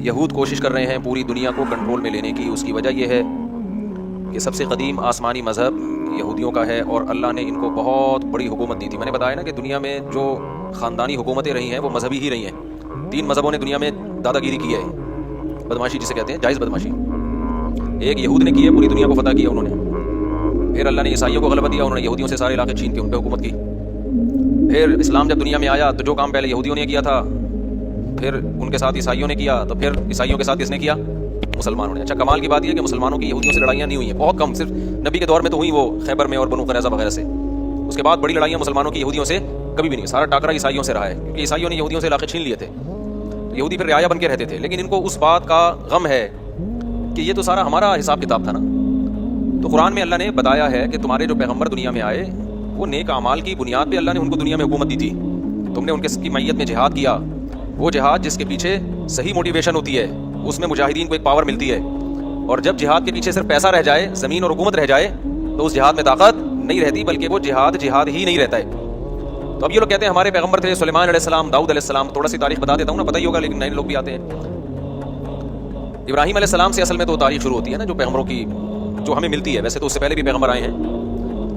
یہود کوشش کر رہے ہیں پوری دنیا کو کنٹرول میں لینے کی. اس کی وجہ یہ ہے کہ سب سے قدیم آسمانی مذہب یہودیوں کا ہے اور اللہ نے ان کو بہت بڑی حکومت دی تھی. میں نے بتایا نا کہ دنیا میں جو خاندانی حکومتیں رہی ہیں وہ مذہبی ہی رہی ہیں. 3 مذہبوں نے دنیا میں دادا گیری کی ہے, بدماشی جسے کہتے ہیں, جائز بدماشی. ایک یہود نے کی ہے, پوری دنیا کو فتح کیا انہوں نے. پھر اللہ نے عیسائیوں کو غلبہ دیا, انہوں نے یہودیوں سے سارے علاقے چھین کے ان پہ حکومت کی. پھر اسلام جب دنیا میں آیا تو جو کام پہلے یہودیوں نے کیا تھا پھر ان کے ساتھ عیسائیوں نے کیا, تو پھر عیسائیوں کے ساتھ کس نے کیا؟ مسلمانوں نے. اچھا کمال کی بات یہ ہے کہ مسلمانوں کی یہودیوں سے لڑائیاں نہیں ہوئی ہیں, بہت کم, صرف نبی کے دور میں تو ہوئی وہ خیبر میں اور بنو قریظہ وغیرہ سے. اس کے بعد بڑی لڑائیاں مسلمانوں کی یہودیوں سے کبھی بھی نہیں. سارا ٹاکرا عیسائیوں سے رہا ہے کیونکہ عیسائیوں نے یہودیوں سے علاقے چھین لیے تھے. یہودی پھر رعایا بن کے رہتے تھے, لیکن ان کو اس بات کا غم ہے کہ یہ تو سارا ہمارا حساب کتاب تھا نا. تو قرآن میں اللہ نے بتایا ہے کہ تمہارے جو پیغمبر دنیا میں آئے وہ نیک اعمال کی بنیاد پہ اللہ نے ان کو دنیا میں حکومت دی تھی. تم نے ان کی میت میں جہاد کیا, وہ جہاد جس کے پیچھے صحیح موٹیویشن ہوتی ہے, اس میں مجاہدین کو ایک پاور ملتی ہے. اور جب جہاد کے پیچھے صرف پیسہ رہ جائے, زمین اور حکومت رہ جائے, تو اس جہاد میں طاقت نہیں رہتی, بلکہ وہ جہاد ہی نہیں رہتا ہے. تو اب یہ لوگ کہتے ہیں ہمارے پیغمبر تھے سلیمان علیہ السلام, داؤد علیہ السلام. تھوڑا سی تاریخ بتا دیتا ہوں نا, پتہ ہی ہوگا لیکن نئے لوگ بھی آتے ہیں. ابراہیم علیہ السلام سے اصل میں تو تاریخ شروع ہوتی ہے نا, جو پیغمبروں کی جو ہمیں ملتی ہے. ویسے تو اس سے پہلے بھی پیغمبر آئے ہیں,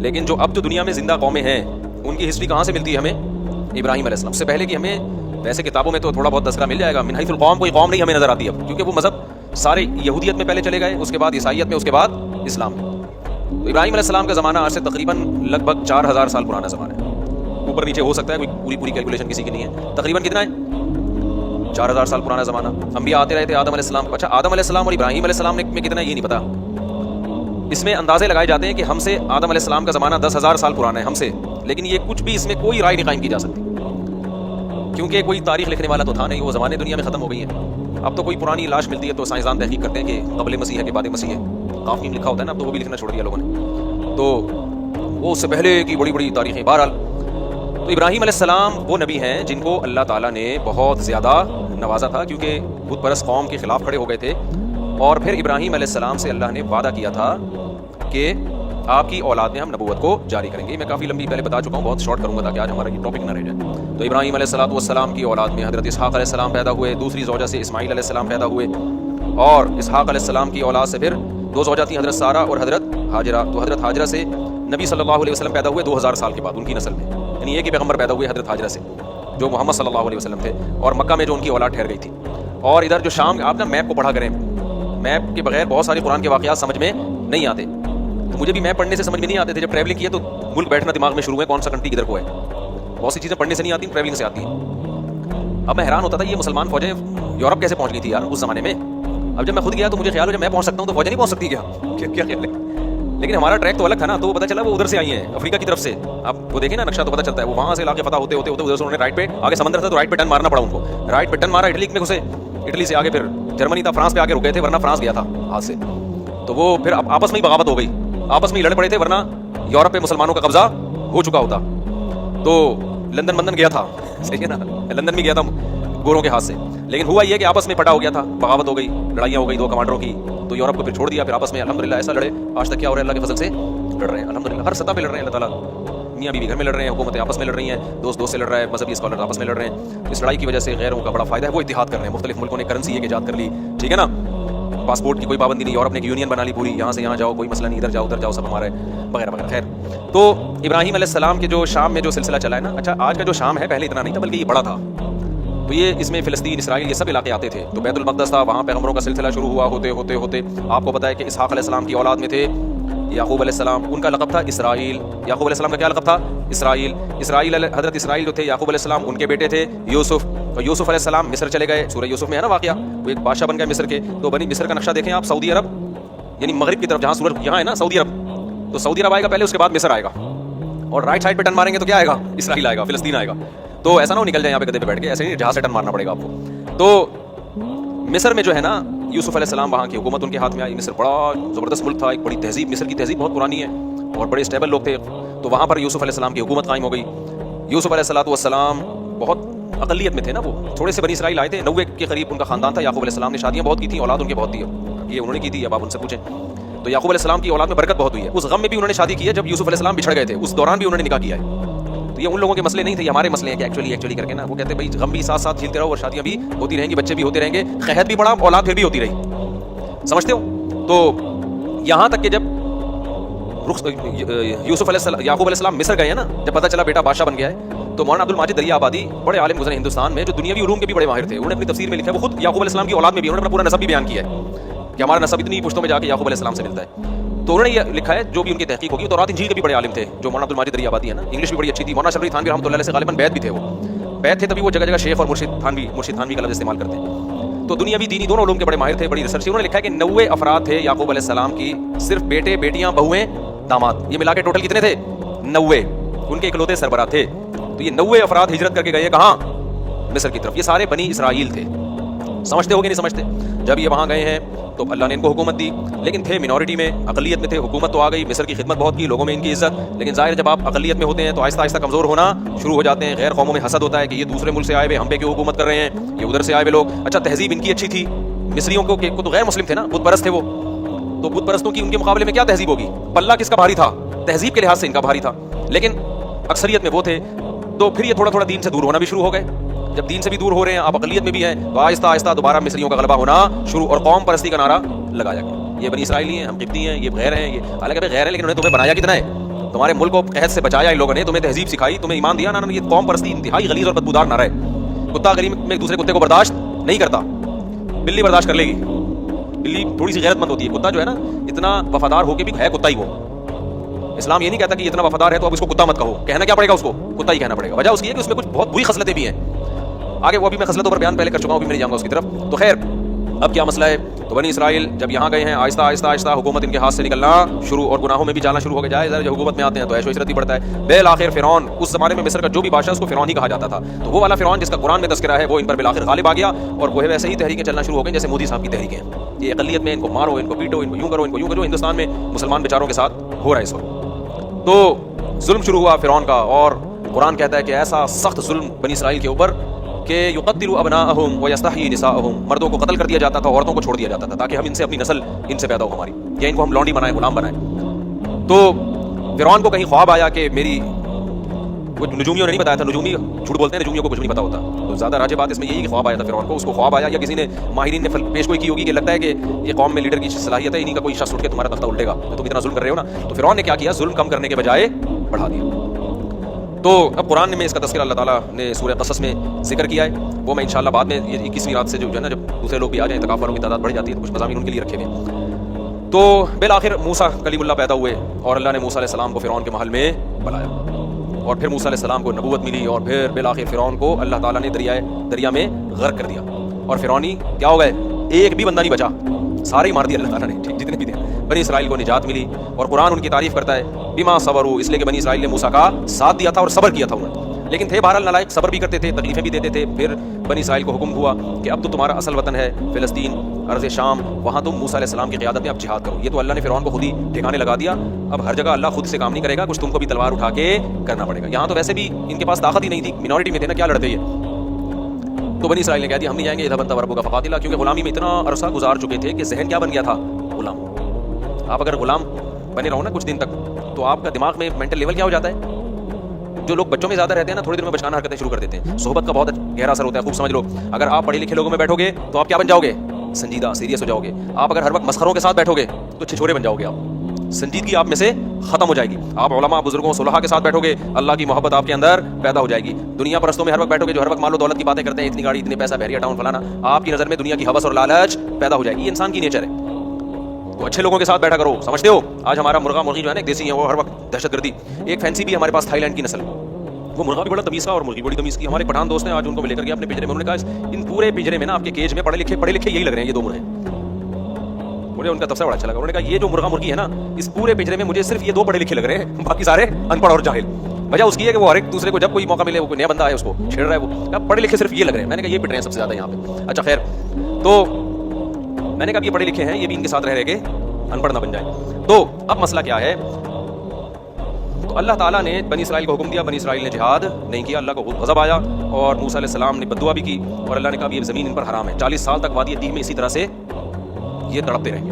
لیکن جو اب جو دنیا میں زندہ قومیں ہیں ان کی ہسٹری کہاں سے ملتی ہے ہمیں؟ ابراہیم علیہ السلام. اس سے پہلے کہ ہمیں ویسے کتابوں میں تو تھوڑا بہت تذکرہ مل جائے گا, من حیث القوم کوئی قوم نہیں ہمیں نظر آتی اب, کیونکہ وہ مذہب سارے یہودیت میں پہلے چلے گئے, اس کے بعد عیسائیت میں, اس کے بعد اسلام میں. تو ابراہیم علیہ السلام کا زمانہ آج سے تقریباً لگ بھگ 4000 سال پرانا زمانہ ہے. اوپر نیچے ہو سکتا ہے, کوئی پوری کیلکولیشن کسی کی نہیں ہے. تقریباً کتنا ہے؟ 4000 سال پرانا زمانہ. انبیاء آتے رہے تھے آدم علیہ السلام. اچھا آدم علیہ السلام اور ابراہیم علیہ السلام میں کتنا ہے یہ نہیں پتا. اس میں اندازے لگائے جاتے ہیں کہ ہم سے آدم علیہ السلام کا زمانہ 10,000 سال پرانا ہے ہم سے, لیکن یہ کچھ بھی اس میں کوئی رائے نہیں قائم کی جا سکتی, کیونکہ کوئی تاریخ لکھنے والا تو تھا نہیں, وہ زمانے دنیا میں ختم ہو گئی ہیں. اب تو کوئی پرانی لاش ملتی ہے تو سائنسدان تحقیق کرتے ہیں کہ قبل مسیح ہے کہ بعد مسیح ہے. کافی لکھا ہوتا ہے نا, اب تو وہ بھی لکھنا چھوڑ دیا لوگوں نے, تو وہ اس سے پہلے کی بڑی تاریخیں. بہرحال تو ابراہیم علیہ السلام وہ نبی ہیں جن کو اللہ تعالیٰ نے بہت زیادہ نوازا تھا, کیونکہ بت پرست قوم کے خلاف کھڑے ہو گئے تھے. اور پھر ابراہیم علیہ السلام سے اللہ نے وعدہ کیا تھا کہ آپ کی اولاد میں ہم نبوت کو جاری کریں گے. میں کافی لمبی پہلے بتا چکا ہوں, بہت شارٹ کروں گا تاکہ آج ہمارا یہ ٹاپک نہ رہ جائے. تو ابراہیم علیہ السلام کی اولاد میں حضرت اسحاق علیہ السلام پیدا ہوئے, دوسری زوجہ سے اسماعیل علیہ السلام پیدا ہوئے, اور اسحاق علیہ السلام کی اولاد سے پھر 2 زوجہ تھیں, حضرت سارہ اور حضرت ہاجرہ. تو حضرت ہاجرہ سے نبی صلی اللہ علیہ وسلم پیدا ہوئے 2000 سال کے بعد ان کی نسل میں, یعنی ایک ہی پیغمبر پیدا ہوئے حضرت ہاجرہ سے جو محمد صلی اللہ علیہ وسلم تھے, اور مکہ میں جو ان کی اولاد ٹھہر گئی تھی. اور ادھر جو شام, آپ نا میپ کو پڑھا کریں, میپ کے بغیر بہت سارے قرآن کے واقعات سمجھ میں نہیں آتے. تو مجھے بھی میپ پڑھنے سے سمجھ میں نہیں آتے تھے, جب ٹریولنگ کیا تو ملک بیٹھنا دماغ میں شروع ہے, کون سا کنٹری کدھر کو ہے. بہت سی چیزیں پڑھنے سے نہیں آتی, ٹریولنگ سے آتی ہیں. اب میں حیران ہوتا تھا یہ مسلمان فوجیں یورپ کیسے پہنچ گئی تھی یار اس زمانے میں. اب جب میں خود گیا تو مجھے خیال ہو جب میں پہنچ سکتا ہوں تو فوجیں نہیں پہنچ سکتی کیا خیال ہے. لیکن ہمارا ٹریک تو الگ تھا نا, تو پتہ چلا وہ ادھر سے آئی ہیں افریقہ کی طرف سے. آپ وہ دیکھیں نا نقشہ تو پتہ چلتا ہے, وہ وہاں سے علاقے فتح ہوتے ہوتے ادھر سے انہوں نے رائٹ پہ, آگے سمندر تھا تو رائٹ پہ ٹرن مارنا پڑا ان کو, رائٹ پہ ٹرن مارا, اٹلی میں گھسے, اٹلی سے آگے پھر جرمنی تھا, فرانس پہ آگے رکے تھے, ورنہ فرانس گیا تھا ہاتھ سے. تو وہ پھر آپس میں ہی بغاوت ہو گئی, آپس میں ہی لڑ پڑے تھے, ورنہ یورپ پہ مسلمانوں کا قبضہ ہو چکا ہوتا. تو لندن گیا تھا, صحیح ہے نا, لندن بھی گیا تھا گوروں کے ہاتھ سے, لیکن ہوا یہ کہ آپس میں پٹا ہو گیا تھا, بغاوت ہو گئی, لڑائیاں ہو گئی 2 کمانڈروں کی. تو یورپ کو پھر چھوڑ دیا, پھر آپس میں الحمدللہ ایسا لڑے آج تک کیا ہو رہا ہے, اللہ کے فضل سے لڑ رہے ہیں الحمدللہ, ہر سطح پہ لڑ رہے ہیں. اللہ تعالیٰ میاں بیوی گھر میں لڑ رہے ہیں, حکومتیں آپس میں لڑ رہی ہیں, دوست سے لڑ رہا ہے, مذہبی اسکالر آپس میں لڑ رہے ہیں. اس لڑائی کی وجہ سے غیروں کا بڑا فائدہ ہے, وہ اتحاد کر رہے ہیں. مختلف ملکوں نے کرنسی ایک ایجاد کر لی, ٹھیک ہے نا, پاسپورٹ کی کوئی پابندی نہیں, یورپ نے ایک یونین بنا لی پوری, یہاں سے یہاں جاؤ کوئی مسئلہ نہیں, ادھر جاؤ سب ہمارے وغیرہ وغیرہ. خیر, تو ابراہیم علیہ السلام کے جو شام میں جو سلسلہ چلا ہے نا, اچھا آج کا جو شام ہے پہلے اتنا نہیں تھا بلکہ یہ بڑا تھا. تو یہ اس میں فلسطین, اسرائیل, یہ سب علاقے آتے تھے. تو بیت المقدس تھا, وہاں پیغمبروں کا سلسلہ شروع ہوا, ہوتے آپ کو پتہ ہے کہ اسحاق علیہ السلام کی اولاد میں تھے یعقوب علیہ السلام, ان کا لقب تھا اسرائیل. یعقوب علیہ السلام کا کیا لقب تھا؟ اسرائیل. حضرت اسرائیل جو تھے یعقوب علیہ السلام ان کے بیٹے تھے یوسف. تو یوسف علیہ السلام مصر چلے گئے, سورہ یوسف میں ہے نا واقعہ, وہ ایک بادشاہ بن گئے مصر کے. تو بنی مصر کا نقشہ دیکھیں آپ, سعودی عرب یعنی مغرب کی طرف, جہاں سورج یہاں ہے نا سعودی عرب, تو سعودی عرب آئے گا پہلے, اس کے بعد مصر آئے گا, اور رائٹ سائڈ پہ ٹرن ماریں گے تو کیا آئے گا؟ اسرائیل آئے گا, فلسطین آئے گا. تو ایسا نہ ہو نکل جائے یہاں پہ گدے پہ بیٹھ کے, ایسے نہیں جہاز سے ٹرن مارنا پڑے گا آپ کو. تو مصر میں جو ہے نا یوسف علیہ السلام, وہاں کی حکومت ان کے ہاتھ میں آئی. مصر بڑا زبردست ملک تھا, ایک بڑی تہذیب, مصر کی تہذیب بہت پرانی ہے اور بڑے اسٹیبل لوگ تھے. تو وہاں پر یوسف علیہ السلام کی حکومت قائم ہو گئی. یوسف علیہ السلام بہت اقلیت میں تھے نا, وہ تھوڑے سے بنی اسرائیل آئے تھے, 90 کے قریب ان کا خاندان تھا. یعقوب علیہ السلام نے شادیاں بہت کی تھیں, اولاد ان کے بہت تھی, یہ انہوں نے کی تھی, اب آپ ان سے پوچھیں. تو یعقوب علیہ السلام کی اولاد میں برکت بہت ہوئی ہے. اس غم میں بھی انہوں نے شادی کی ہے جب یوسف علیہ السلام بچھڑ گئے تھے, اس دوران بھی انہوں نے نکاح کیا ہے. تو یہ ان لوگوں کے مسئلے نہیں تھے, یہ ہمارے مسئلے ہیں کہ ایکچولی کر کے نا وہ کہتے ہیں بھائی غم بھی ساتھ ساتھ جھیلتے رہو اور شادیاں بھی ہوتی رہیں گی, بچے بھی ہوتے رہیں گے, قحط بھی پڑا, اولاد پھر بھی ہوتی رہی. سمجھتے ہو؟ تو یہاں تک کہ جب یوسف علیہ السلام, یعقوب علیہ السلام مصر گئے ہیں نا, جب پتہ چلا بیٹا بادشاہ بن گیا ہے, تو مولانا عبد الماجد دریا آبادی بڑے عالم گزرے ہندوستان میں جو دنیاوی علوم کے بھی بڑے ماہر تھے. انہوں نے اپنی تفسیر میں لکھا ہے, وہ خود یعقوب علیہ السلام کی اولاد میں بھی انہوں نے اپنا پورا نسب بھی بیان کیا ہے کہ ہمارا نسب اتنی پشتوں میں جا کے یعقوب علیہ السلام سے ملتا ہے. تو انہوں نے یہ لکھا ہے, جو بھی ان کی تحقیق ہوگی. تو تورات انجیل کے بھی بڑے عالم تھے جو مولانا عبد الماجد دریا آبادی ہے نا, انگلش بھی بڑی اچھی تھی. مولانا شرعی تھانوی رحمۃ اللہ علیہ سے غالباً بیت بھی تھے, وہ بیت تھے تبھی وہ جگہ جگہ شیخ اور مرشد تھانوی کا لفظ استعمال کرتے ہیں. تو دنیاوی دینی دونوں علوم کے بڑے ماہر تھے, بڑی ریسرچ. انہوں نے لکھا ہے کہ 90 افراد تھے یعقوب علیہ السلام کی, صرف بیٹے, بیٹیاں, بہویں, داماد, یہ ملا کے ٹوٹل کتنے تھے؟ 90. ان کے اکلوتے سربراہ تھے. تو یہ 90 افراد ہجرت کر کے گئے کہاں؟ مصر کی طرف. یہ سارے بنی اسرائیل تھے. سمجھتے ہو کہ نہیں سمجھتے؟ جب یہ وہاں گئے ہیں تو اللہ نے ان کو حکومت دی, لیکن تھے منورٹی میں, اقلیت میں تھے. حکومت تو آ گئی, مصر کی خدمت بہت کی, لوگوں میں ان کی عزت, لیکن ظاہر جب آپ اقلیت میں ہوتے ہیں تو آہستہ آہستہ کمزور ہونا شروع ہو جاتے ہیں. غیر قوموں میں حسد ہوتا ہے کہ یہ دوسرے ملک سے آئے ہوئے ہم پہ کیوں حکومت کر رہے ہیں, یہ ادھر سے آئے ہوئے لوگ. اچھا تہذیب ان کی اچھی تھی, مصریوں کو تو غیر مسلم تھے نا, بت پرست تھے وہ, تو بت پرستوں کی ان کے مقابلے میں کیا تہذیب ہوگی؟ پلہ کس کا بھاری تھا؟ تہذیب کے لحاظ سے ان کا بھاری تھا, لیکن اکثریت میں وہ تھے. تو پھر یہ تھوڑا تھوڑا دین سے دور ہونا بھی شروع ہو گئے. جب دین سے بھی دور ہو رہے ہیں, آپ اقلیت میں بھی ہیں, تو آہستہ آہستہ دوبارہ مصریوں کا غلبہ ہونا شروع, اور قوم پرستی کا نعرہ لگایا گیا. یہ بنی اسرائیلی ہیں, ہم قبطی ہیں, یہ غیر ہیں, یہ حالانکہ غیر ہیں, لیکن انہوں نے تمہیں بنایا کتنا ہے؟ تمہارے ملک کو قحط سے بچایا ان لوگوں نے, تمہیں تہذیب سکھائی, تمہیں ایمان دیا نا. یہ قوم پرستی انتہائی غلیظ اور بدبودار نعرہ ہے. کتا غریب میں ایک دوسرے کتے کو برداشت نہیں کرتا, بلی برداشت کر لے گی. بلی تھوڑی سی غیرت مند ہوتی ہے, کتا جو ہے نا اتنا وفادار ہو کے بھی ہے کتا ہی وہ. اسلام یہ نہیں کہتا کہ اتنا وفادار ہے تو اب اس کو کتا مت کہو, کہنا کیا پڑے گا اس کو؟ کتا ہی کہنا پڑے گا. وجہ اس کی ہے کہ اس میں کچھ بہت بری خصلتیں بھی ہیں. آگے وہ ابھی میں خصلتوں پر بیان پہلے کر چکا ہوں, ابھی میں نہیں جاؤں گا اس کی طرف. تو خیر اب کیا مسئلہ ہے؟ تو بنی اسرائیل جب یہاں گئے ہیں, آہستہ آہستہ آہستہ حکومت ان کے ہاتھ سے نکلنا شروع, اور گناہوں میں بھی جانا شروع ہو گیا. جب حکومت میں آتے ہیں تو عیش و عشرت ہی بڑھتا ہے. بالآخر فرعون, اس زمانے میں مصر کا جو بھی بادشاہ اس کو فرعون ہی کہا جاتا تھا, تو وہ والا فرعون جس کا قرآن میں تذکرہ ہے وہ ان پر بالآخر غالب آ گیا, اور وہ ویسے ہی تحریکیں چلنا شروع ہو گئیں جیسے مودی صاحب کی تحریکیں. یہ اقلیت میں ان کو مارو, ان کو پیٹو, ان کو یوں کرو, ان کو یوں کرو. ہندوستان میں مسلمان بیچاروں کے ساتھ ہو رہا ہے اس وقت. تو ظلم شروع ہوا فرعون کا, اور قرآن کہتا ہے کہ ایسا سخت ظلم بنی اسرائیل کے اوپر کہ یقتل ابناءہم ویستحیی نساءہم, مردوں کو قتل کر دیا جاتا تھا, عورتوں کو چھوڑ دیا جاتا تھا, تاکہ ہم ان سے اپنی نسل ان سے پیدا ہو ہماری, یا ان کو ہم لونڈی بنائیں, غلام بنائیں. تو فرعون کو کہیں خواب آیا کہ میری, وہ نجومیوں نے نہیں بتایا تھا, نجومی جھوٹ بولتے ہیں, نجومیوں کو کچھ نہیں پتا ہوتا. تو زیادہ راجع بات اس میں یہی کہ خواب آیا تھا فرعون کو. اس کو خواب آیا یا کسی نے ماہرین نے پیش گوئی کی ہوگی کہ لگتا ہے کہ یہ قوم میں لیڈر کی صلاحیت ہے, انہیں کا کوئی شخص اٹھ کے تمہارا تختہ الٹے گا, تم اتنا ظلم کر رہے ہو نا. تو فرعون نے کیا کیا, ظلم کم کرنے کے بجائے بڑھا دیا. تو اب قرآن میں اس کا تذکرہ اللہ تعالیٰ نے سورہ قصص میں ذکر کیا ہے, وہ میں انشاءاللہ بعد میں 21ویں رات سے جو ہے نا, جب دوسرے لوگ بھی آ جائیں, اعتکاف والوں کی تعداد بڑھ جاتی ہے, تو کچھ مضامین ان کے لیے رکھے ہوئے. تو بالآخر موسیٰ کلیم اللہ پیدا ہوئے, اور اللہ نے موسیٰ علیہ السلام کو فرعون کے محل میں بلایا, اور پھر موسیٰ علیہ السلام کو نبوت ملی, اور پھر بالآخر فرعون کو اللہ تعالیٰ نے دریا میں غرق کر دیا, اور فرعونی کیا ہو گئے, ایک بھی بندہ نہیں بچا, سارے ہی مار دیا اللہ تعالیٰ نے, جتنے بھی تھے. بنی اسرائیل کو نجات ملی, اور قرآن ان کی تعریف کرتا ہے بما صبروا, اس لیے کہ بنی اسرائیل نے موسیٰ کا ساتھ دیا تھا اور صبر کیا تھا انہوں نے. لیکن تھے بہرحال نالائق, صبر بھی کرتے تھے, تکلیفیں بھی دیتے تھے. پھر بنی اسرائیل کو حکم ہوا کہ اب تو تمہارا اصل وطن ہے فلسطین, ارض شام, وہاں تم موسیٰ علیہ السلام کی قیادت میں اب جہاد کرو. یہ تو اللہ نے فرعون کو خود ہی ٹھکانے لگا دیا. اب ہر جگہ اللہ خود سے کام نہیں کرے گا, کچھ تم کو بھی تلوار اٹھا کے کرنا پڑے گا. یہاں تو ویسے بھی ان کے پاس طاقت ہی نہیں تھی, منورٹی میں تھے نا, کیا لڑتے یہ. تو بنی اسرائیل نے کہہ دیا ہم نہیں جائیں گے, اذهب انت وربک فقاتلا, کیونکہ غلامی میں اتنا عرصہ گزار چکے تھے کہ ذہن کیا بن گیا تھا, غلام. آپ اگر غلام بنے رہو نا کچھ دن تک, تو آپ کا دماغ میں مینٹل لیول کیا ہو جاتا ہے. جو لوگ بچوں میں زیادہ رہتے ہیں نا, تھوڑی دیر میں بچکانہ حرکتیں شروع کر دیتے ہیں. صحبت کا بہت گہرا اثر ہوتا ہے, خوب سمجھ لو. اگر آپ پڑھے لکھے لوگوں میں بیٹھو گے تو آپ کیا بن جاؤ گے, سنجیدہ, سیریس ہو جاؤ گے. آپ اگر ہر وقت مسخروں کے ساتھ بیٹھو گے تو چھچورے بن جاؤ گے, آپ سنجیدگی آپ میں سے ختم ہو جائے گی. آپ علماء, بزرگوں, صلحاء کے ساتھ بیٹھو گے, اللہ کی محبت آپ کے اندر پیدا ہو جائے گی. دنیا پرستوں میں ہر وقت بیٹھو گے جو ہر وقت مال و دولت کی باتیں کرتے ہیں, اتنی گاڑی, اتنے پیسہ, بحریہ ٹاؤن, فلانا, آپ کی نظر میں دنیا کی ہوس اور لالچ پیدا ہو جائے گی. یہ انسان کی نیچر ہے. تو اچھے لوگوں کے ساتھ بیٹھا کرو. سمجھتے ہو, آج ہمارا مرغا مرغی جو ہے نا, ایک دیسی ہے, وہ ہر وقت دہشت گردی. ایک فینسی بھی ہمارے پاس تھائی لینڈ کی نسل, وہ مرغا بھی بڑا تمیز کا اور مرغی بڑی تمیز کی. ہمارے پٹھان دوست ہیں, آج ان کو لے کر گیا اپنے پنجرے میں. انہوں نے کہا ان پورے پنجرے میں نا آپ کے کیج میں پڑھے لکھے یہی لگ رہے ہیں, یہ دو مرغے. مجھے ان کا تفصیل بڑا اچھا لگا. انہوں نے کہا یہ جو مرغا مرغی ہے نا, اس پورے پنجرے میں مجھے صرف یہ دو پڑھے لکھے لگ رہے ہیں, باقی سارے ان پڑھ اور جاہل. وجہ اس کی ہے کہ وہ ہر ایک دوسرے کو جب کوئی موقع ملے, وہ کوئی نیا بندہ ہے اس کو چھیڑ رہا ہے, وہ پڑھے لکھے صرف یہ لگ رہے ہیں. میں نے کہا یہ پٹ رہے ہیں سب سے زیادہ یہاں پہ. اچھا خیر, تو میں نے کہا یہ پڑھے لکھے ہیں, یہ بھی ان کے ساتھ رہ کے ان پڑھ نہ بن جائیں. تو اب مسئلہ کیا ہے, تو اللہ تعالیٰ نے بنی اسرائیل کو حکم دیا, بنی اسرائیل نے جہاد نہیں کیا, اللہ کو غضب آیا, اور موسیٰ علیہ السلام نے بد دعا بھی کی, اور اللہ نے کہا یہ زمین ان پر حرام ہے. 40 سال تک وادی تیہ میں اسی طرح سے یہ تڑپتے رہیں گے.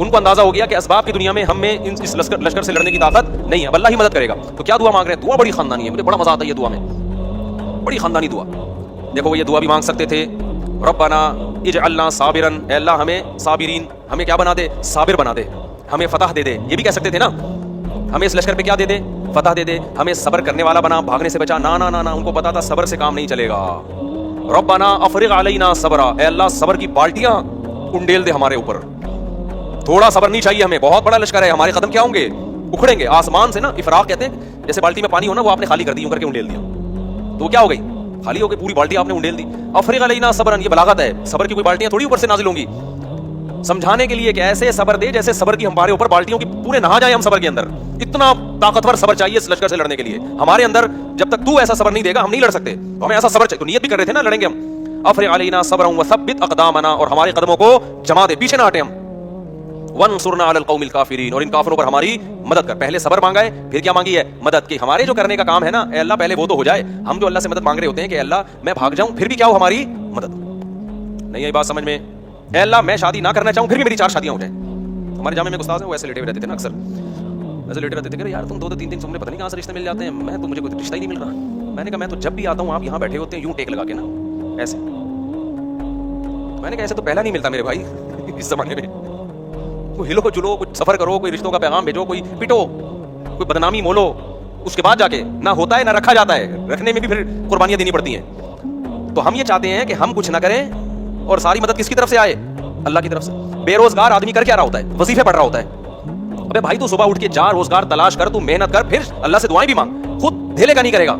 ان کو اندازہ ہو گیا کہ اسباب کی دنیا میں ہم میں اس لشکر سے لڑنے کی طاقت نہیں ہے، اب اللہ ہی مدد کرے گا. تو کیا دعا مانگ رہے ہیں؟ دعا بڑی خاندانی ہے، مجھے بڑا مزہ آتا ہے یہ دعا میں، بڑی خاندانی دعا. دیکھو وہ یہ دعا بھی مانگ سکتے تھے، ربنا اجعلنا صابرا، اے اللہ ہمیں صابرین، ہمیں کیا بنا دے؟ صابر بنا دے، ہمیں فتح دے دے. یہ بھی کہہ سکتے تھے نا، ہمیں اس لشکر پہ کیا دے دے؟ فتح دے دے، ہمیں صبر کرنے والا بنا، بھاگنے سے بچا. نا نا نا نا، ان کو پتا تھا صبر سے کام نہیں چلے گا. ربنا افرغ علینا صبرا، اے اللہ صبر کی بالٹیاں انڈیل دے ہمارے اوپر. تھوڑا صبر نہیں چاہیے ہمیں، بہت بڑا لشکر ہے، ہمارے قدم کیا ہوں گے؟ اکھڑیں گے آسمان سے نا. افراق کہتے ہیں جیسے بالٹی میں پانی ہونا، وہ آپ نے خالی کر دی یوں کر کے انڈیل دیا، تو وہ کیا ہو گئی؟ خالی ہو گئی پوری بالٹی، آپ نے انڈیل دی. افرغ علینا صبرا، یہ بلاغت ہے، صبر کی کوئی بالٹیاں تھوڑی اوپر سے نازل ہوں گی. سمجھانے کے لیے کہ ایسے صبر دے جیسے صبر کی ہمارے اوپر بالٹیوں کی پورے نہا جائیں ہم صبر کے اندر. اتنا طاقتور صبر چاہیے اس لشکر سے لڑنے کے لیے ہمارے اندر. جب تک تو ایسا صبر نہیں دے گا ہم نہیں لڑ سکتے. تو ہمیں ایسا صبر چاہیے. تو نیت بھی کر رہے تھے نا لڑیں گے ہم. افرغ علینا صبرا وثبت اقدامنا، اور ہمارے قدموں کو جما دے، پیچھے نہ ہٹیں ہم. وانصرنا علی القوم الکافرین، اور ان کافروں پر ہماری مدد کر. پہلے صبر مانگا ہے، پھر کیا مانگی ہے؟ مدد. کی ہمارے جو کرنے کا کام ہے نا، اے اللہ پہلے وہ تو ہو جائے. ہم جو اللہ سے مدد مانگ رہے ہوتے ہیں کہ اے اللہ میں بھاگ جاؤں پھر بھی کیا ہو ہماری مدد. نہیں ہے بات سمجھ میں؟ اے اللہ میں شادی نہ کرنا چاہوں پھر بھی میری 4 شادیاں ہو جائیں. ہمارے جامع میں ایک استاد ہیں، وہ ایسے لیٹے ہوئے رہتے تھے نا، اکثر ایسے لیٹے رہتے تھے کہ یار تم 2 3 تم نے پتہ نہیں کہاں سے رشتے مل جاتے ہیں، میں تو مجھے کوئی رشتہ ہی نہیں مل رہا. میں نے کہا میں تو جب بھی آتا ہوں آپ یہاں بیٹھے ہوتے ہیں یوں ٹیک لگا کے نا ایسے. میں نے کہا ایسے تو پہلا نہیں ملتا میرے بھائی اس زمانے میں. کوئی ہلو جلو، کچھ سفر کرو، کوئی رشتوں کا پیغام بھیجو، کوئی پٹو، کوئی بدنامی مولو، اس کے بعد جا کے نہ ہوتا ہے نہ رکھا جاتا ہے. رکھنے میں بھی پھر قربانیاں دینی پڑتی ہیں. تو ہم یہ چاہتے ہیں کہ ہم کچھ نہ کریں اور ساری مدد کس کی طرف سے آئے؟ اللہ کی طرف سے. بے روزگار آدمی کر کیا رہا ہوتا ہے؟ وظیفے پڑھ رہا ہوتا ہے. ابے بھائی تو صبح اٹھ کے جا، روزگار تلاش کر، تو محنت کر، پھر اللہ سے دعائیں بھی مانگ. خود دھیلے کا نہیں کرے گا.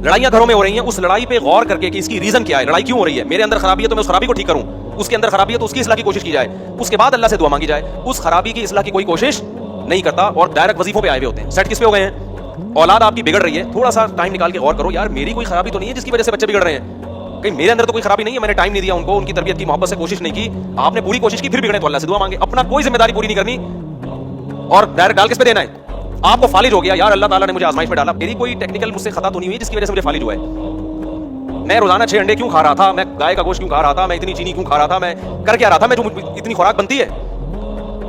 لڑائیاں گھروں میں ہو رہی ہیں، اس لڑائی پہ غور کر کے کہ اس کی ریزن کیا ہے، لڑائی کیوں ہو رہی ہے. میرے اندر خرابی ہے تو میں اس خرابی کو ٹھیک کروں. اس کے اندر خرابی ہے تو اس کی اصلاح کی کوشش کی جائے. اس کے بعد اللہ سے دعا مانگی جائے. اس خرابی کی اصلاح کی کوئی کوشش نہیں کرتا اور ڈائریکٹ وظیفوں پہ آئے ہوئے ہوتے ہیں. سیٹ کس پہ ہو گئے ہیں؟ اولاد آپ کی بگڑ رہی ہے، تھوڑا سا ٹائم نکال کے غور کرو، یار میری کوئی خرابی تو نہیں ہے جس کی وجہ سے بچے بگڑ رہے ہیں. کہیں میرے اندر تو کوئی خرابی نہیں ہے، میں نے ٹائم نہیں دیا ان کو، ان کی تربیت کی، محبت سے کوشش نہیں کی. آپ نے پوری کوشش کی پھر بگڑے تو اللہ سے دعا مانگے. اپنا کوئی ذمہ داری پوری نہیں کرنی اور ڈائریکٹ ڈال کس پہ دینا ہے؟ آپ کو فالج ہو گیا، یار اللہ تعالیٰ نے مجھے آزمائش میں ڈالا، میری کوئی ٹیکنیکل مجھ سے خطا تو نہیں ہوئی جس کی وجہ سے مجھے فالج ہوا ہے. میں روزانہ 6 انڈے کیوں کھا رہا تھا؟ میں گائے کا گوشت کیوں کھا رہا تھا؟ میں اتنی چینی کیوں کھا رہا تھا؟ میں کر کیا رہا تھا؟ میں جو اتنی خوراک بنتی ہے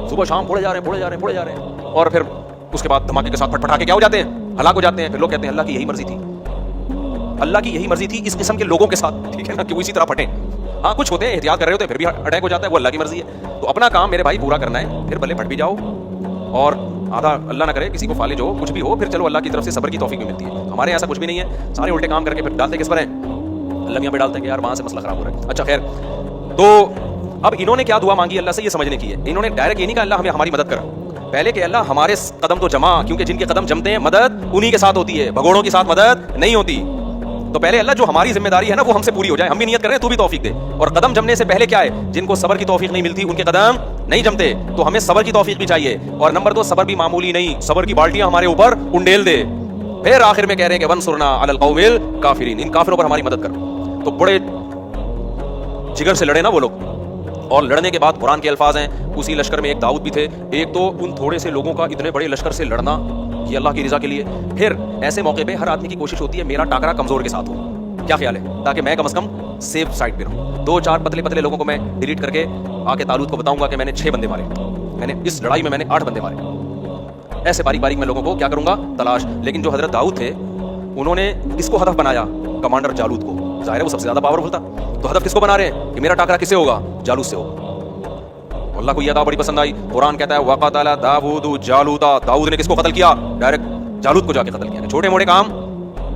صبح شام پھوڑے جا رہے ہیں اور پھر اس کے بعد دھماکے کے ساتھ پھٹ پھٹا کے کیا ہو جاتے ہیں؟ ہلاک ہو جاتے ہیں. پھر لوگ کہتے ہیں اللہ کی یہی مرضی تھی، اللہ کی یہی مرضی تھی اس قسم کے لوگوں کے ساتھ، ٹھیک ہے نا، کہ وہ اسی طرح پھٹیں. ہاں کچھ ہوتے ہیں احتیاط کر رہے ہوتے ہیں پھر بھی اٹیک ہو جاتا ہے، وہ اللہ کی مرضی ہے. تو اپنا کام میرے بھائی پورا کرنا ہے، پھر بھلے پھٹ بھی جاؤ اور آدھا اللہ نہ کرے کسی کو فالج ہو، کچھ بھی ہو، پھر چلو اللہ کی طرف سے صبر کی توفیق بھی ملتی ہے. ہمارے ایسا کچھ بھی نہیں ہے، سارے الٹے کام کر کے پھر ڈالتے کس پر ہیں؟ اللہ میاں پہ ڈالتے ہیں کہ یار وہاں سے مسئلہ خراب ہو رہا ہے. اچھا خیر، تو اب انہوں نے کیا دعا مانگی اللہ سے؟ یہ سمجھنے کی ہے. انہوں نے ڈائریکٹ یہ نہیں کہا اللہ ہمیں ہماری مدد کر، پہلے کہ اللہ ہمارے قدم تو جما، کیونکہ جن کے قدم جمتے ہیں مدد انہی کے ساتھ ہوتی ہے، بھگوڑوں کے ساتھ مدد نہیں ہوتی. تو پہلے اللہ جو ہماری ذمہ داری ہے نا وہ ہم سے پوری ہو جائے. ہم بھی نیت کر رہے ہیں، تو بھی توفیق دے. اور قدم جمنے سے پہلے کیا ہے؟ جن کو صبر کی توفیق نہیں ملتی ان کے قدم نہیں جمتے، تو ہمیں صبر کی توفیق بھی چاہیے. اور نمبر 2، صبر بھی معمولی نہیں، صبر کی بالٹیاں ہمارے اوپر انڈیل دے. پھر آخر میں کہہ رہے ہیں کہ وانصرنا علی القوم الکافرین، ان کافروں پر ہماری مدد کر. تو بڑے جگر سے لڑے نا وہ لوگ. اور لڑنے کے بعد قرآن کے الفاظ ہیں، اسی لشکر میں ایک داؤد بھی تھے. ایک تو ان تھوڑے سے لوگوں کا اتنے بڑے لشکر سے لڑنا یہ اللہ کی رضا کے لیے. پھر ایسے موقع پہ ہر آدمی کی کوشش ہوتی ہے میرا ٹاکرا کمزور کے ساتھ ہو. کیا خیال ہے؟ تاکہ میں کم از کم سیف سائڈ پہ رہوں. 2-4 پتلے پتلے لوگوں کو میں ڈیلیٹ کر کے آ کے طالوت کو بتاؤں گا کہ میں نے 6 بندے مارے، میں نے اس لڑائی میں 8 بندے مارے. ایسے باریک باریک میں لوگوں کو کیا کروں گا؟ تلاش. لیکن جو حضرت داؤد تھے انہوں نے کس کو ہدف بنایا؟ کمانڈر جالوت کو. ظاہر ہے وہ سب سے زیادہ پاورفل تھا. تو ہدف کس کو بنا رہے ہیں کہ میرا ٹاکرا کس سے ہوگا؟ جالوت سے ہوگا. اللہ کو یہ ادا بڑی پسند آئی. قرآن کہتا ہے وقتل داؤد جالوتا، داؤد نے کس کو قتل کیا؟ ڈائریکٹ جالوت کو جا کے قتل کیا. چھوٹے موٹے کام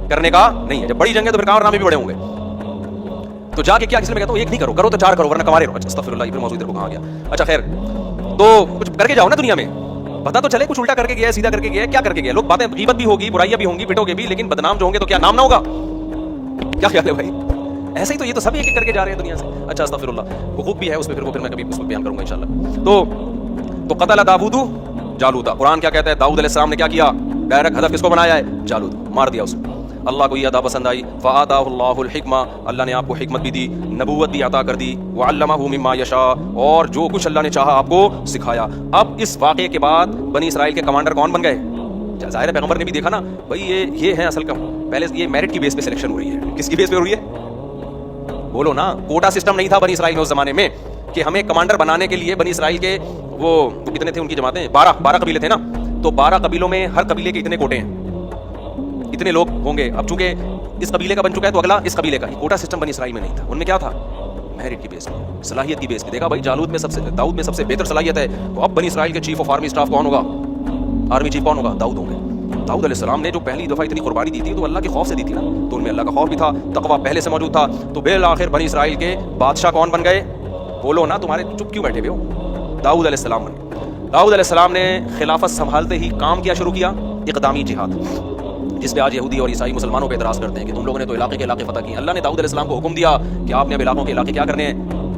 کرنے کا نہیں ہے، جب بڑی جنگ ہے تو پھر کارنامے بھی بڑے ہوں گے. تو جا کے کیا، اس لیے میں کہتا ہوں ایک نہیں کرو، کرو تو 4 کرو ورنہ کمارے رہو. استغفر اللہ، ابن موضوع ادھر کو کہاں گیا. اچھا خیر، تو کچھ کر کے جاؤ نا دنیا میں، پتا تو چلے کچھ الٹا کر کے گیا، سیدھا کر کے گیا، کیا کر کے گیا. لوگ باتیں غیبت بھی ہوگی، برائیاں بھی ہوں گی، پٹو گے بھی، لیکن بدنام جو ہوں گے تو کیا نام نہ ہوگا؟ کیا خیال ہے بھائی؟ ایسے ہی تو یہ تو سب ایک ایک کر کے جا رہے ہیں دنیا سے. اچھا استغفر اللہ، حقوق بھی ہے اس پہ، پھر میں کبھی اس کو بیان کروں گا انشاءاللہ. تو قتل داؤد جالوتا. قرآن کیا کہتا ہے؟ داؤد علیہ السلام نے کیا کیا؟ ڈائریکٹ ہدف کس کو بنایا ہے؟ جالوت. مار دیا اس کو. اللہ کو یہ ادا پسند آئی. فآتاہ اللہ الحکمہ، اللہ نے آپ کو حکمت بھی دی، نبوت بھی عطا کر دی. وعلمہ مما یشاء، اور جو کچھ اللہ نے چاہا آپ کو سکھایا. اب اس واقعے کے بعد بنی اسرائیل کے کمانڈر کون بن گئے؟ ظاہر ہے پیغمبر نے بھی دیکھا نا بھائی یہ ہے اصل کم. پہلے یہ میرٹ کی بیس پہ سلیکشن ہو رہی ہے. کس کی بیس پہ ہو رہی ہے؟ بولو نا. کوٹا سسٹم نہیں تھا بنی اسرائیل میں اس زمانے میں. کہ ہمیں کمانڈر بنانے کے لیے بنی اسرائیل کے وہ کتنے تھے ان کی جماعتیں 12 قبیلے تھے نا, تو 12 قبیلوں میں ہر قبیلے کے اتنے کوٹے ہیں, اتنے لوگ ہوں گے. اب چونکہ اس قبیلے کا بن چکا ہے تو اگلا اس قبیلے کا ہی. کوٹا سسٹم بنی اسرائیل میں نہیں تھا, ان میں کیا تھا, میرٹ کی بیس پہ, صلاحیت کی بیس پہ. دیکھا بھائی داؤد میں سب سے بہتر صلاحیت ہے, تو اب بنی اسرائیل کے چیف آف آرمی اسٹاف کون ہوگا, آرمی چیف کون ہوگا, داؤد ہوں گے. داؤد علیہ السلام نے جو پہلی دفعہ اتنی قربانی دی تھی تو اللہ کے خوف سے دی تھی نا, تو ان میں اللہ کا خوف بھی تھا, تقویٰ پہلے سے موجود تھا. تو بالآخر بنی اسرائیل کے بادشاہ کون بن گئے, بولو نا, تمہارے چپ کیوں بیٹھے ہوئے ہو, داؤد علیہ السلام بن گئے. داؤد علیہ السلام نے خلافت سنبھالتے ہی کام کیا شروع کیا, اقدامی جہاد, جس پہ آج یہودی اور عیسائی مسلمانوں پہ اعتراض کرتے ہیں کہ تم لوگوں نے تو علاقے کے علاقے فتح کیے. اللہ نے داؤد علیہ السلام کو حکم دیا کہ آپ نے اب علاقوں کے علاقے کیا کرنے ہیں,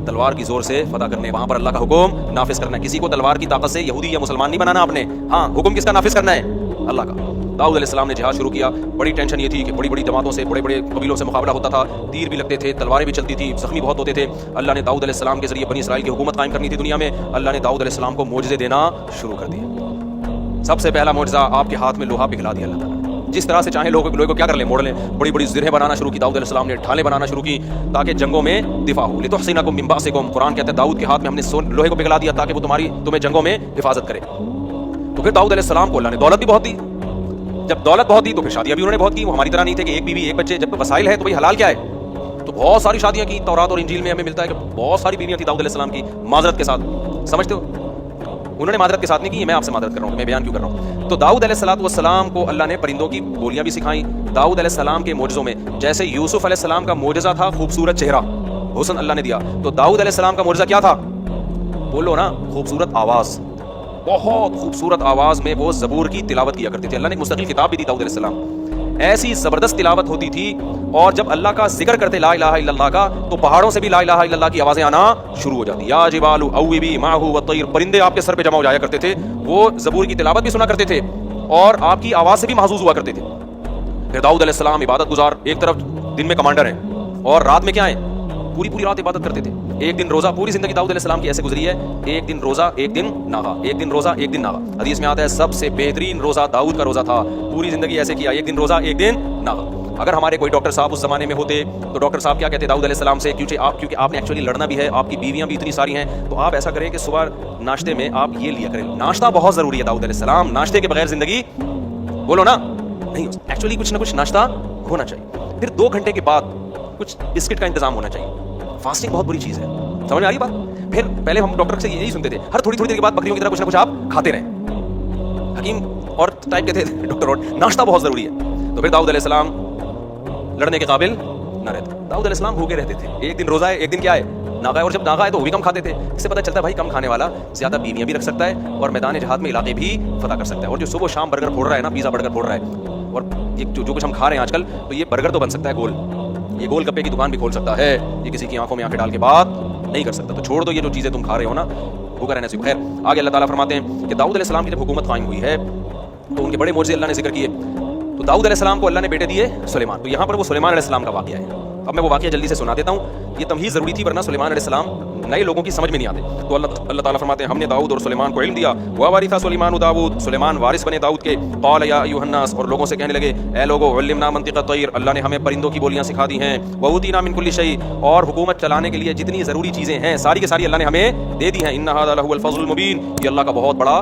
تلوار کی زور سے فتح کرنے, وہاں پر اللہ کا حکم نافذ کرنا ہے. کسی کو تلوار کی طاقت سے یہودی یا مسلمان نہیں بنانا آپ نے, ہاں حکم کس کا نافذ کرنا ہے, اللہ کا. داؤد علیہ السلام نے جہاد شروع کیا. بڑی ٹینشن یہ تھی کہ بڑی بڑی جماعتوں سے, بڑے بڑے قبیلوں سے مقابلہ ہوتا تھا, تیر بھی لگتے تھے, تلواریں بھی چلتی تھی, زخمی بہت ہوتے تھے. اللہ نے داؤد علیہ السلام کے ذریعے بنی اسرائیل کی حکومت قائم کرنی تھی دنیا میں. اللہ نے داؤد علیہ السلام کو معجزے دینا شروع کر دیے. سب سے پہلا معجزہ, آپ کے ہاتھ میں لوہا پگھلا دیا اللہ تعالیٰ. جس طرح سے چاہیں لوگوں کو کیا کر لیں, موڑ لیں. بڑی بڑی زرہیں بنانا شروع کی داؤد علیہ السلام نے, ڈھالیں بنانا شروع کی تاکہ جنگوں میں دفاع ہو. لتحصنکم من بأسکم, قرآن کہتا ہے داؤد کے ہاتھ میں ہم نے لوہے کو پگھلا دیا تاکہ وہ تمہیں جنگوں میں حفاظت کرے. تو پھر داؤد علیہ السلام کو اللہ نے دولت بھی بہت دی. جب دولت بہت دی تو پھر شادیاں بھی انہوں نے بہت کی. وہ ہماری طرح نہیں تھے کہ ایک بیوی ایک بچے. جب وسائل ہے تو بھائی حلال کیا ہے, تو بہت ساری شادیاں کی. تورات اور انجیل میں ہمیں ملتا ہے کہ بہت ساری بیویاں تھیں داؤد علیہ السلام کی, معذرت کے ساتھ. سمجھتے ہو, انہوں نے معذرت کے ساتھ نہیں کی, میں آپ سے معذرت کر رہا ہوں, میں بیان کیوں کر رہا ہوں. تو داؤد علیہ السلام کو اللہ نے پرندوں کی بولیاں بھی سکھائیں. داؤد علیہ السلام کے معجزوں میں جیسے یوسف علیہ السلام کا معجزہ تھا خوبصورت چہرہ, حسن اللہ نے دیا, تو داؤد علیہ السلام کا معجزہ کیا تھا, بولو نا, خوبصورت آواز. بہت خوبصورت آواز میں وہ زبور کی تلاوت کیا کرتے تھے. اللہ نے مستقل کتاب بھی دی داؤد علیہ السلام, ایسی زبردست تلاوت ہوتی تھی. اور جب اللہ کا ذکر کرتے لا الہ الا اللہ کا, تو پہاڑوں سے بھی لا الہ الا اللہ کی آوازیں آنا شروع ہو جاتی. یا جبال اوبی معہ والطیر, پرندے آپ کے سر پہ جمع ہو جایا کرتے تھے, وہ زبور کی تلاوت بھی سنا کرتے تھے اور آپ کی آواز سے بھی محظوظ ہوا کرتے تھے. پھر داؤد علیہ السلام عبادت گزار, ایک طرف دن میں کمانڈر ہیں اور رات میں کیا ہیں, پوری رات عبادت کرتے تھے. ایک دن روزہ, پوری زندگی داؤد علیہ السلام کی ایسے گزری ہے, ایک دن روزہ ایک دن ناغا, ایک دن روزہ ایک دن ناغا. حدیث میں آتا ہے سب سے بہترین روزہ داؤد کا روزہ تھا, پوری زندگی ایسے کیا, ایک دن روزہ ایک دن ناغا. اگر ہمارے کوئی ڈاکٹر صاحب اس زمانے میں ہوتے تو ڈاکٹر صاحب کیا کہتے داؤد علیہ السلام سے, کیونکہ آپ نے ایکچولی لڑنا بھی ہے, آپ کی بیویاں بھی اتنی ساری ہیں, تو آپ ایسا کریں کہ صبح ناشتے میں آپ یہ لیا کریں. ناشتہ بہت ضروری ہے داؤد علیہ السلام, ناشتے کے بغیر زندگی, بولو نا, نہیں. ایکچولی کچھ نہ کچھ ناشتہ ہونا چاہیے. پھر 2 گھنٹے کے بعد کچھ بسکٹ کا انتظام ہونا چاہیے. فاسٹنگ بہت بری چیز ہے, سمجھ میں آ رہی بات. پھر پہلے ہم ڈاکٹر سے یہی سنتے تھے, ہر تھوڑی دیر کے بعد بکریوں کی طرح کچھ نہ کچھ آپ کھاتے رہیں. حکیم اور ٹائپ کے تھے ڈاکٹر, اور ناشتہ بہت ضروری ہے. تو پھر داؤد علیہ السلام لڑنے کے قابل نہ رہتے. داؤد علیہ السلام بھوکے رہتے تھے, ایک دن روزہ ہے ایک دن کیا ہے ناغا ہے, اور جب ناغا ہے تو وہ بھی کم کھاتے تھے. اس سے پتہ چلتا ہے بھائی کم کھانے والا زیادہ بیویاں بھی رکھ سکتا ہے اور میدان جہاد میں علاقے بھی فتح کر سکتا ہے. اور جو صبح شام برگر پھوڑ رہا ہے نا, پیزا برگر پھوڑ رہا ہے, اور یہ جو کچھ ہم کھا رہے ہیں آج کل, تو یہ برگر تو بن سکتا ہے گول, یہ گول گپے کی دکان بھی کھول سکتا ہے, یہ کسی کی آنکھوں میں آنکھیں ڈال کے بات نہیں کر سکتا. تو چھوڑ دو یہ جو چیزیں تم کھا رہے ہو نا, بھوکا رہنے سے. خیر آگے اللہ تعالیٰ فرماتے ہیں کہ داؤد علیہ السلام کی جب حکومت قائم ہوئی ہے تو ان کے بڑے معجزے اللہ نے ذکر کیے. تو داؤد علیہ السلام کو اللہ نے بیٹے دیے سلیمان. تو یہاں پر وہ سلیمان علیہ السلام کا واقعہ ہے. اب میں وہ واقعہ جلدی سے سنا دیتا ہوں, یہ تمہید ضروری تھی ورنہ سلیمان علیہ السلام نئے لوگوں کی سمجھ میں نہیں آتے. تو اللہ تعالیٰ فرماتے ہیں ہم نے داؤد اور سلیمان کو علم دیا. وَوَرِثَ سلیمان داؤد, سلیمان وارث بنے داؤد کے. قال یا ایھا الناس, اور لوگوں سے کہنے لگے اے لوگو, علمنا منطق الطیر, اللہ نے ہمیں پرندوں کی بولیاں سکھا دی ہیں. وَأُوتِینَا مِن كُلِّ شَیْءٍ, اور حکومت چلانے کے لیے جتنی ضروری چیزیں ہیں ساری کی ساری اللہ نے ہمیں دے دی ہیں. إِنَّ هَذَا لَهُوَ الْفَضْلُ الْمُبِینُ, یہ اللہ کا بہت بڑا